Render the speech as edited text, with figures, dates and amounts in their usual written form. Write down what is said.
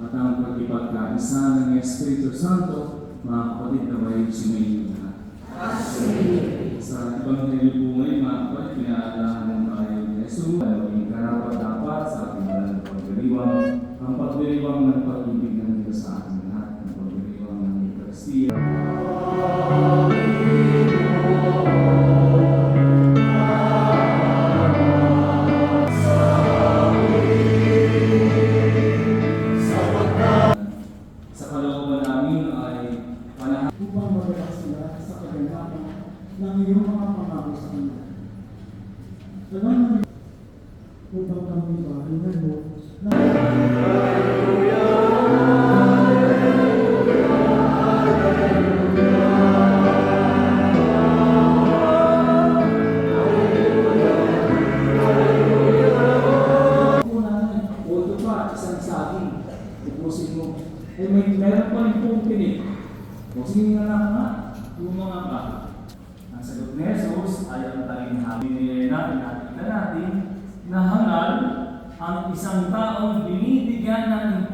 at ang pagkipagkaisa ng Espiritu Santo, mga kapatid na may sumayin lahat. Sa Ebanghelyo po ngayon, mga kapatid, pinaalahanan tayo ni Jesus na maging karapat-dapat sa ating banal na pagdiriwang, ang pagdiriwang ng pag-ibig ng Diyos sa ating lahat, ang pagdiriwang ng Eucharistia. Upang magawa sila sa kaganapan ng iyong mga pangako sa kanila. Salamat upang kami mahalungan mo na Oto pa, isang saging. Upusin mo. Meron pa rin pong tinik. Upusin nga lang nga, yung mga pa. Ang sagot ni Jesus ay ang talinhabi natin, nakita natin na hangal ang isang taong binibigyan ng importansya